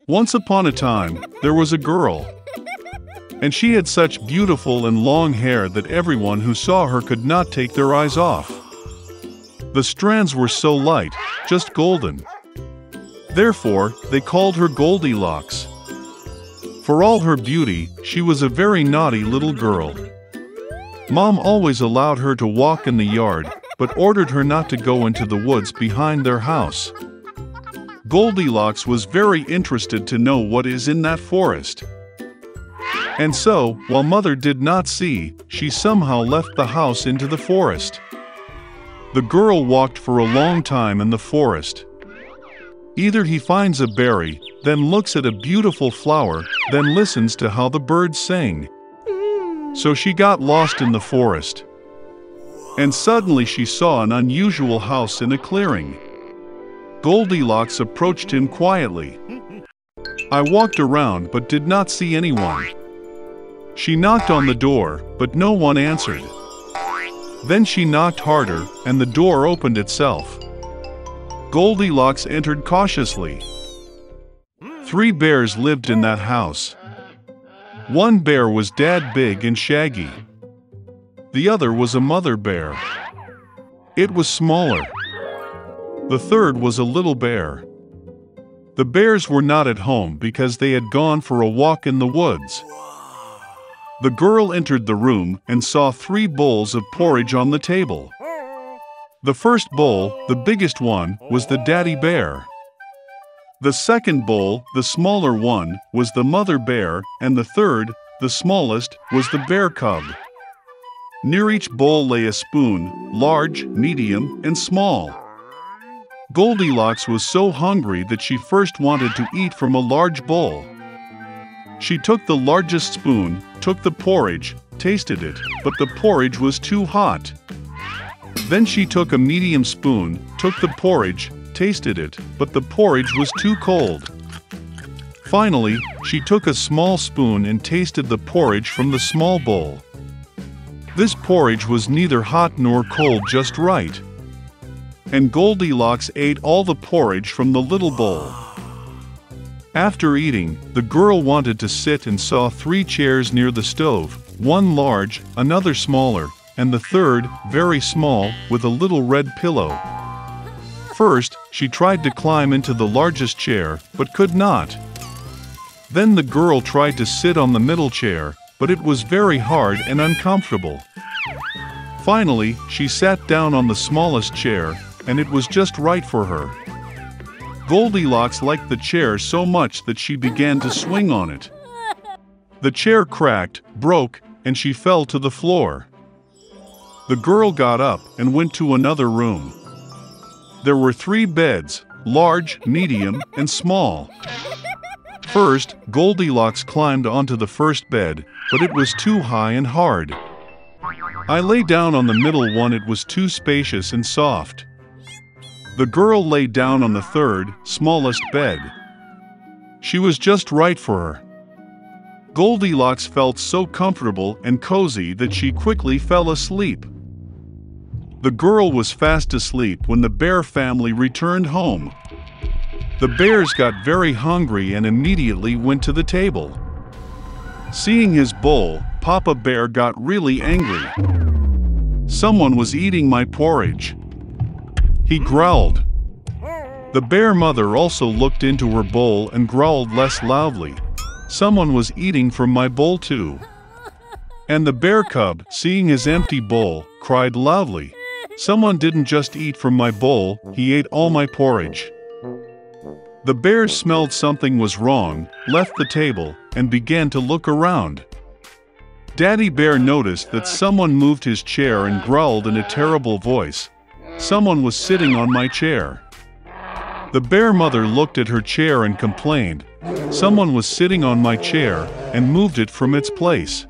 Once upon a time, there was a girl, and she had such beautiful and long hair that everyone who saw her could not take their eyes off. The strands were so light, just golden. Therefore, they called her Goldilocks. For all her beauty, she was a very naughty little girl. Mom always allowed her to walk in the yard, but ordered her not to go into the woods behind their house. Goldilocks was very interested to know what is in that forest. And so, while Mother did not see, she somehow left the house into the forest. The girl walked for a long time in the forest. Either he finds a berry, then looks at a beautiful flower, then listens to how the birds sing. So she got lost in the forest. And suddenly she saw an unusual house in a clearing. Goldilocks approached him quietly. I walked around but did not see anyone. She knocked on the door, but no one answered. Then she knocked harder, and the door opened itself. Goldilocks entered cautiously. 3 bears lived in that house. One bear was dad big and shaggy. The other was a mother bear. It was smaller. The third was a little bear. The bears were not at home because they had gone for a walk in the woods. The girl entered the room and saw 3 bowls of porridge on the table. The first bowl, the biggest one, was the daddy bear. The second bowl, the smaller one, was the mother bear, and the third, the smallest, was the bear cub. Near each bowl lay a spoon, large, medium, and small. Goldilocks was so hungry that she first wanted to eat from a large bowl. She took the largest spoon, took the porridge, tasted it, but the porridge was too hot. Then she took a medium spoon, took the porridge, tasted it, but the porridge was too cold. Finally, she took a small spoon and tasted the porridge from the small bowl. This porridge was neither hot nor cold, just right. And Goldilocks ate all the porridge from the little bowl. After eating, the girl wanted to sit and saw 3 chairs near the stove, one large, another smaller, and the third, very small, with a little red pillow. First, she tried to climb into the largest chair, but could not. Then the girl tried to sit on the middle chair, but it was very hard and uncomfortable. Finally, she sat down on the smallest chair, and it was just right for her. Goldilocks liked the chair so much that she began to swing on it. The chair cracked, broke, and she fell to the floor. The girl got up and went to another room. There were 3 beds, large, medium, and small. First, Goldilocks climbed onto the first bed, but it was too high and hard. I lay down on the middle one, it was too spacious and soft. The girl lay down on the third, smallest bed. She was just right for her. Goldilocks felt so comfortable and cozy that she quickly fell asleep. The girl was fast asleep when the bear family returned home. The bears got very hungry and immediately went to the table. Seeing his bowl, Papa Bear got really angry. Someone was eating my porridge. He growled. The bear mother also looked into her bowl and growled less loudly. Someone was eating from my bowl too. And the bear cub, seeing his empty bowl, cried loudly. Someone didn't just eat from my bowl, he ate all my porridge. The bears smelled something was wrong, left the table, and began to look around. Daddy Bear noticed that someone moved his chair and growled in a terrible voice. Someone was sitting on my chair. The bear mother looked at her chair and complained. Someone was sitting on my chair and moved it from its place.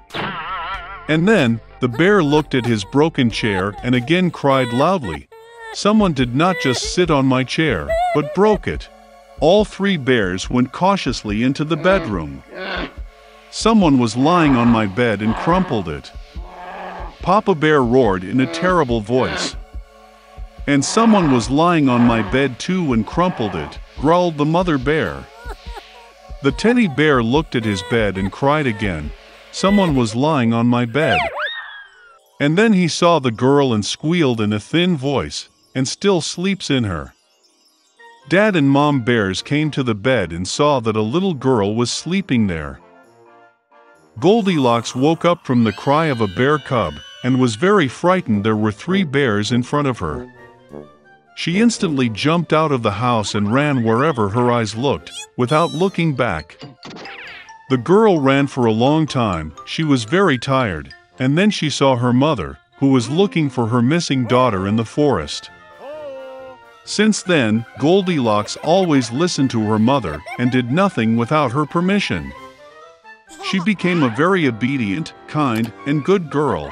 And then, the bear looked at his broken chair and again cried loudly. Someone did not just sit on my chair, but broke it. All 3 bears went cautiously into the bedroom. Someone was lying on my bed and crumpled it. Papa Bear roared in a terrible voice. And someone was lying on my bed too and crumpled it, growled the mother bear. The teddy bear looked at his bed and cried again. Someone was lying on my bed. And then he saw the girl and squealed in a thin voice, and still sleeps in her. Dad and Mom bears came to the bed and saw that a little girl was sleeping there. Goldilocks woke up from the cry of a bear cub, and was very frightened. There were 3 bears in front of her. She instantly jumped out of the house and ran wherever her eyes looked, without looking back. The girl ran for a long time. She was very tired, and then she saw her mother, who was looking for her missing daughter in the forest. Since then, Goldilocks always listened to her mother and did nothing without her permission. She became a very obedient, kind, and good girl.